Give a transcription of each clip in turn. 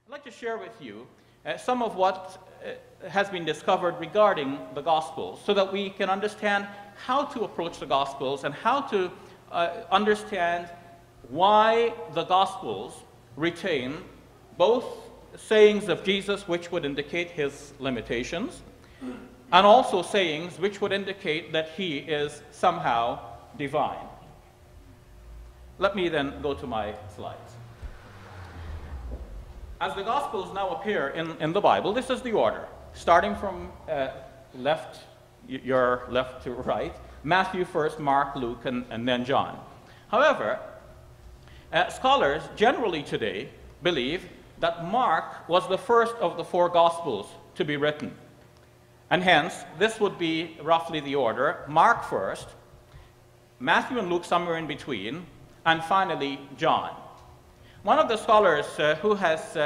I'd like to share with you some of what has been discovered regarding the Gospels so that we can understand how to approach the Gospels and how to understand why the Gospels retain both sayings of Jesus which would indicate his limitations and also sayings which would indicate that he is somehow divine. Let me then go to my slides. As the Gospels now appear in the Bible, this is the order, starting from your left to right, Matthew first, Mark, Luke, and then John. However, scholars generally today believe that Mark was the first of the four Gospels to be written. And hence, this would be roughly the order: Mark first, Matthew and Luke somewhere in between, and finally John. One of the scholars who has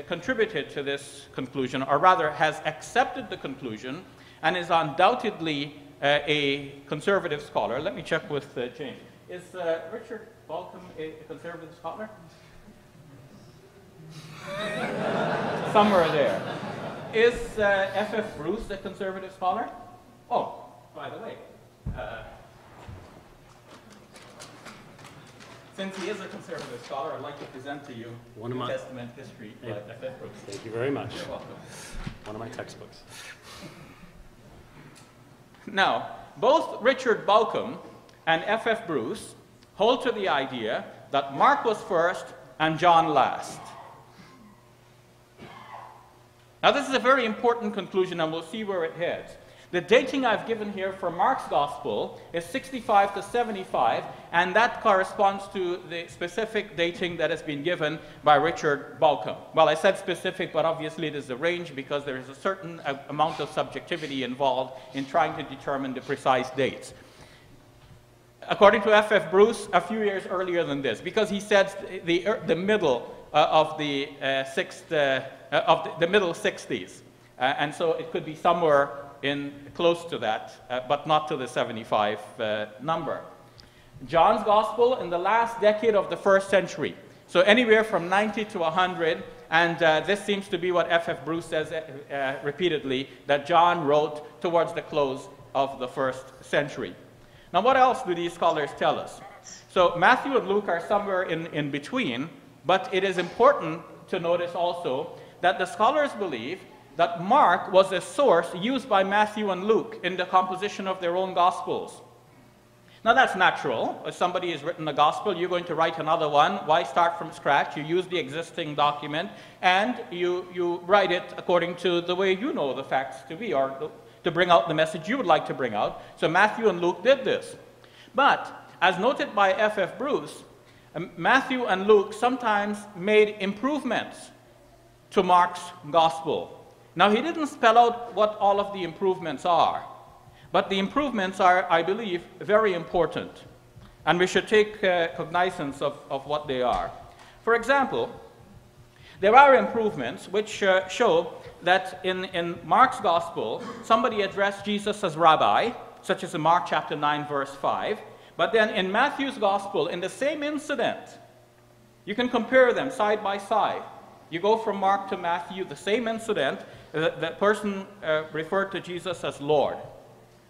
contributed to this conclusion, or rather has accepted the conclusion, and is undoubtedly a conservative scholar. Let me check with James. Is Richard Balcom a conservative scholar? Somewhere there. Is F.F. Bruce a conservative scholar? Oh, by the way, since he is a conservative scholar, I'd like to present to you New Testament history by F.F. Bruce. Thank you very much. You're welcome. One of my textbooks. Now, both Richard Balcom and F.F. Bruce hold to the idea that Mark was first and John last. Now, this is a very important conclusion, and we'll see where it heads. The dating I've given here for Mark's Gospel is 65 to 75, and that corresponds to the specific dating that has been given by Richard Balcom. Well, I said specific, but obviously it is a range because there is a certain amount of subjectivity involved in trying to determine the precise dates. According to F.F. Bruce, a few years earlier than this, because he said the middle of the middle 60s, and so it could be somewhere in close to that, but not to the 75 number. John's Gospel in the last decade of the first century, so anywhere from 90 to 100, and this seems to be what F.F. Bruce says repeatedly, that John wrote towards the close of the first century. Now, what else do these scholars tell us? So Matthew and Luke are somewhere in between, but it is important to notice also that the scholars believe that Mark was a source used by Matthew and Luke in the composition of their own Gospels. Now, that's natural. If somebody has written a Gospel, you're going to write another one. Why start from scratch? You use the existing document, and you write it according to the way you know the facts to be, or to bring out the message you would like to bring out. So Matthew and Luke did this. But, as noted by F.F. Bruce, Matthew and Luke sometimes made improvements to Mark's Gospel. Now, he didn't spell out what all of the improvements are, but the improvements are, I believe, very important, and we should take cognizance of what they are. For example, there are improvements which show that in Mark's Gospel, somebody addressed Jesus as Rabbi, such as in Mark chapter 9, verse 5, but then in Matthew's Gospel, in the same incident, you can compare them side by side. You go from Mark to Matthew, the same incident, the person referred to Jesus as Lord.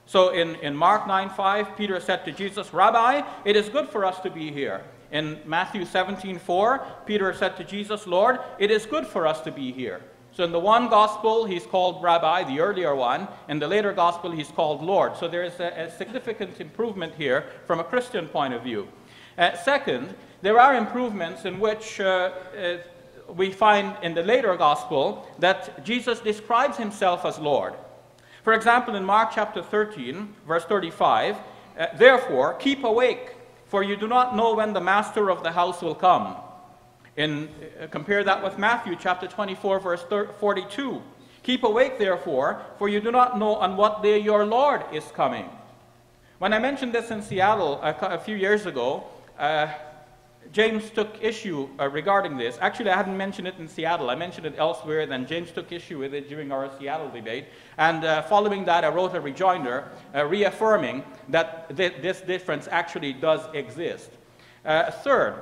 So in Mark 9:5, Peter said to Jesus, "Rabbi, it is good for us to be here." In Matthew 17:4, Peter said to Jesus, "Lord, it is good for us to be here." So in the one gospel, he's called Rabbi, the earlier one. In the later gospel, he's called Lord. So there is a significant improvement here from a Christian point of view. Second, there are improvements in which we find in the later gospel that Jesus describes himself as Lord. For example, in Mark chapter 13, verse 35, "Therefore, keep awake, for you do not know when the master of the house will come." Compare that with Matthew chapter 24, verse 42. "Keep awake, therefore, for you do not know on what day your Lord is coming." When I mentioned this in Seattle a few years ago, James took issue regarding this. Actually, I hadn't mentioned it in Seattle. I mentioned it elsewhere, then James took issue with it during our Seattle debate. And following that, I wrote a rejoinder reaffirming that this difference actually does exist. Third,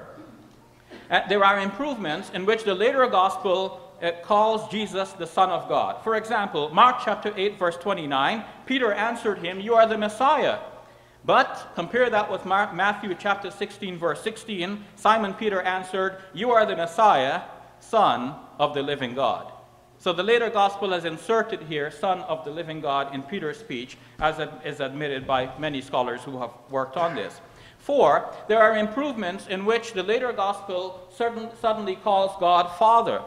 there are improvements in which the later gospel calls Jesus the Son of God. For example, Mark chapter 8, verse 29, Peter answered him, "You are the Messiah." But compare that with Matthew chapter 16, verse 16. Simon Peter answered, "You are the Messiah, Son of the living God." So the later gospel has inserted here, "Son of the living God," in Peter's speech, as it is admitted by many scholars who have worked on this. 4, there are improvements in which the later gospel suddenly calls God Father,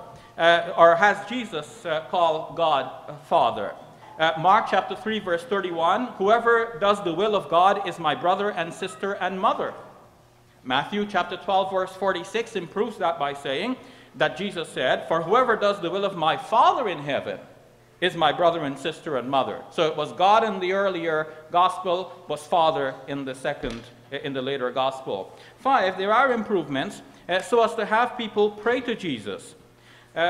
or has Jesus call God Father. Mark chapter 3, verse 31, "Whoever does the will of God is my brother and sister and mother." Matthew chapter 12, verse 46 improves that by saying that Jesus said, "For whoever does the will of my Father in heaven is my brother and sister and mother." So it was God in the earlier gospel, was Father in the later gospel. 5, there are improvements so as to have people pray to Jesus.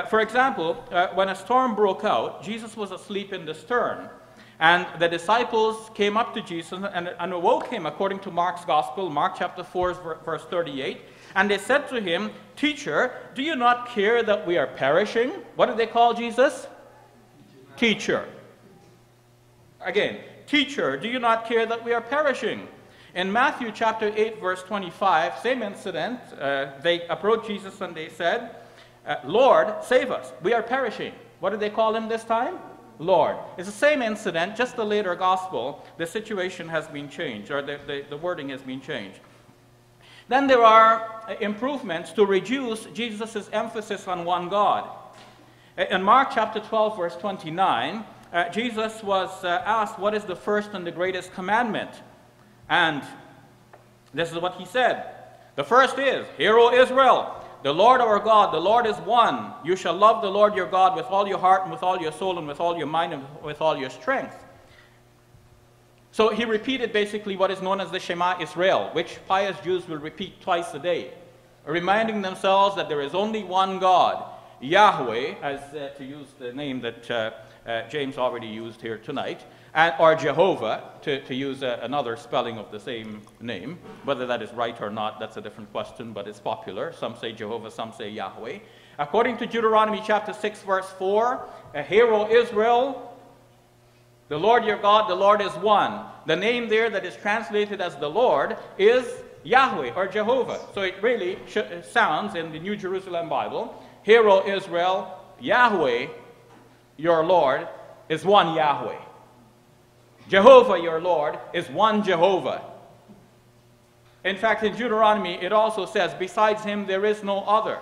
For example, when a storm broke out, Jesus was asleep in the stern, and the disciples came up to Jesus and awoke him, according to Mark's gospel, Mark chapter 4, verse 38, and they said to him, "Teacher, do you not care that we are perishing?" What did they call Jesus? Teacher. Again, "Teacher, do you not care that we are perishing?" In Matthew chapter 8, verse 25, same incident, they approached Jesus and they said, "Lord, save us, we are perishing." What did they call him this time? Lord. It's the same incident, just the later gospel. The situation has been changed, or the wording has been changed. Then there are improvements to reduce Jesus' emphasis on one God. In Mark chapter 12, verse 29, Jesus was asked, "What is the first and the greatest commandment?" And this is what he said. "The first is, Hear, O Israel, the Lord our God, the Lord is one. You shall love the Lord your God with all your heart and with all your soul and with all your mind and with all your strength." So he repeated basically what is known as the Shema Israel, which pious Jews will repeat twice a day, reminding themselves that there is only one God, Yahweh, as to use the name that James already used here tonight, or Jehovah, to use another spelling of the same name. Whether that is right or not, that's a different question, but it's popular. Some say Jehovah, some say Yahweh. According to Deuteronomy chapter 6, verse 4, "Hear, O Israel, the Lord your God, the Lord is one." The name there that is translated as the Lord is Yahweh, or Jehovah. So it really sounds in the New Jerusalem Bible, "Hear, O Israel, Yahweh, your Lord, is one Yahweh. Jehovah, your Lord, is one Jehovah." In fact, in Deuteronomy, it also says, "Besides him, there is no other."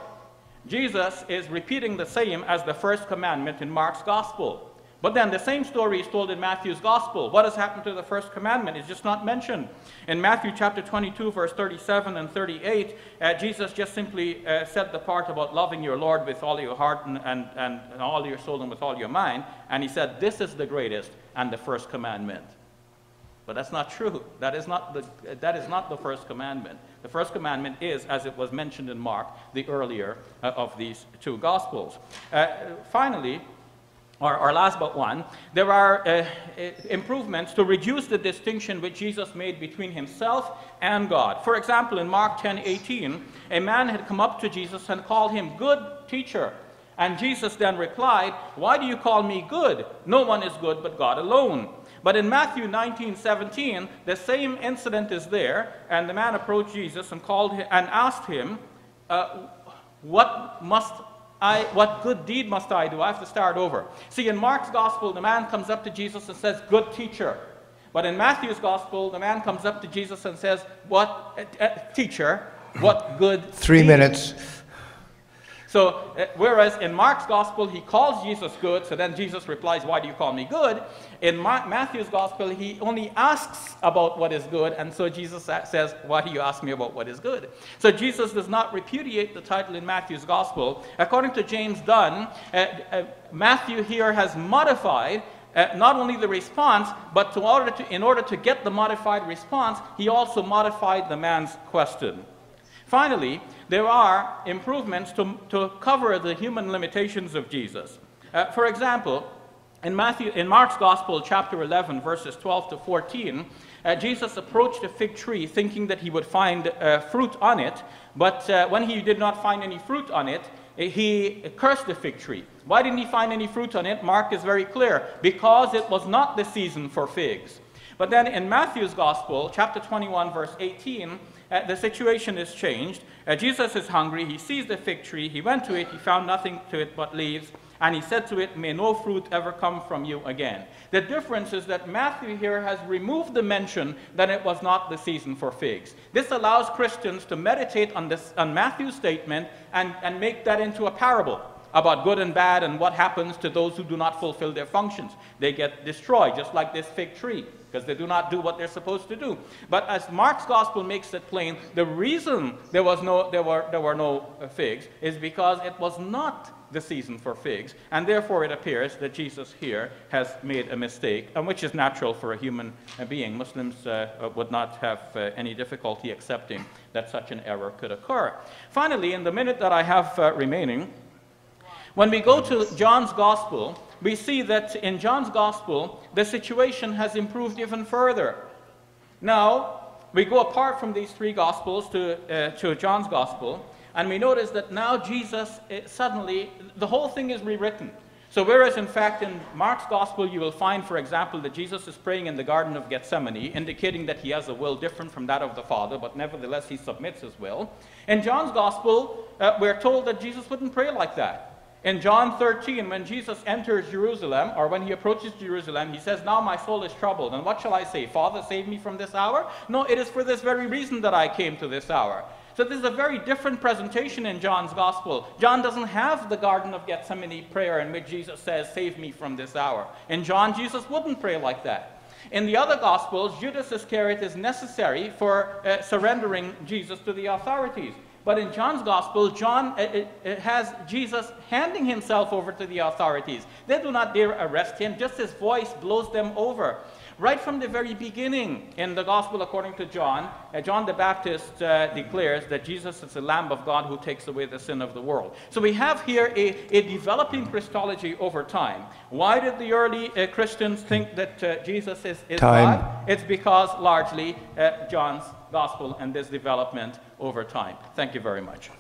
Jesus is repeating the same as the first commandment in Mark's gospel. But then the same story is told in Matthew's gospel. What has happened to the first commandment is just not mentioned. In Matthew chapter 22, verse 37 and 38, Jesus just simply said the part about loving your Lord with all your heart and all your soul and with all your mind. And he said, "This is the greatest and the first commandment." But that's not true. That is not the first commandment. The first commandment is, as it was mentioned in Mark, the earlier of these two gospels. Finally, or last but one, there are improvements to reduce the distinction which Jesus made between himself and God. For example, in Mark 10:18, a man had come up to Jesus and called him "Good teacher." And Jesus then replied, "Why do you call me good? No one is good but God alone." But in Matthew 19:17, the same incident is there, and the man approached Jesus and asked him, what good deed must I do? I have to start over. See, in Mark's gospel, the man comes up to Jesus and says, "Good teacher." But in Matthew's gospel, the man comes up to Jesus and says, "Teacher, what good 3 deed?" minutes. So, whereas in Mark's gospel, he calls Jesus good, so then Jesus replies, "Why do you call me good?" In Matthew's gospel, he only asks about what is good, and so Jesus says, "Why do you ask me about what is good?" So Jesus does not repudiate the title in Matthew's gospel. According to James Dunn, Matthew here has modified not only the response, but in order to get the modified response, he also modified the man's question. Finally, there are improvements to cover the human limitations of Jesus. For example, in Mark's Gospel, chapter 11, verses 12 to 14, Jesus approached a fig tree thinking that he would find fruit on it, but when he did not find any fruit on it, he cursed the fig tree. Why didn't he find any fruit on it? Mark is very clear. Because it was not the season for figs. But then in Matthew's Gospel, chapter 21, verse 18, the situation is changed. Jesus is hungry. He sees the fig tree. He went to it. He found nothing to it but leaves. And he said to it, "May no fruit ever come from you again." The difference is that Matthew here has removed the mention that it was not the season for figs. This allows Christians to meditate on Matthew's statement and make that into a parable about good and bad and what happens to those who do not fulfill their functions. They get destroyed, just like this fig tree, because they do not do what they're supposed to do. But as Mark's Gospel makes it plain, the reason there were no figs is because it was not the season for figs, and therefore it appears that Jesus here has made a mistake, and which is natural for a human being. Muslims would not have any difficulty accepting that such an error could occur. Finally, in the minute that I have remaining, when we go to John's Gospel, we see that in John's Gospel, the situation has improved even further. Now, we go apart from these three Gospels to John's Gospel, and we notice that now Jesus, suddenly, the whole thing is rewritten. So whereas, in fact, in Mark's Gospel, you will find, for example, that Jesus is praying in the Garden of Gethsemane, indicating that he has a will different from that of the Father, but nevertheless he submits his will. In John's Gospel, we're told that Jesus wouldn't pray like that. In John 13, when Jesus enters Jerusalem, or when he approaches Jerusalem, he says, "Now my soul is troubled, and what shall I say? Father, save me from this hour? No, it is for this very reason that I came to this hour." So this is a very different presentation in John's Gospel. John doesn't have the Garden of Gethsemane prayer in which Jesus says, "Save me from this hour." In John, Jesus wouldn't pray like that. In the other Gospels, Judas Iscariot is necessary for surrendering Jesus to the authorities. But in John's Gospel, John has Jesus handing himself over to the authorities. They do not dare arrest him, just his voice blows them over. Right from the very beginning in the Gospel according to John, John the Baptist declares that Jesus is the Lamb of God who takes away the sin of the world. So we have here a developing Christology over time. Why did the early Christians think that Jesus is God? It's because largely John's Gospel and this development over time. Thank you very much.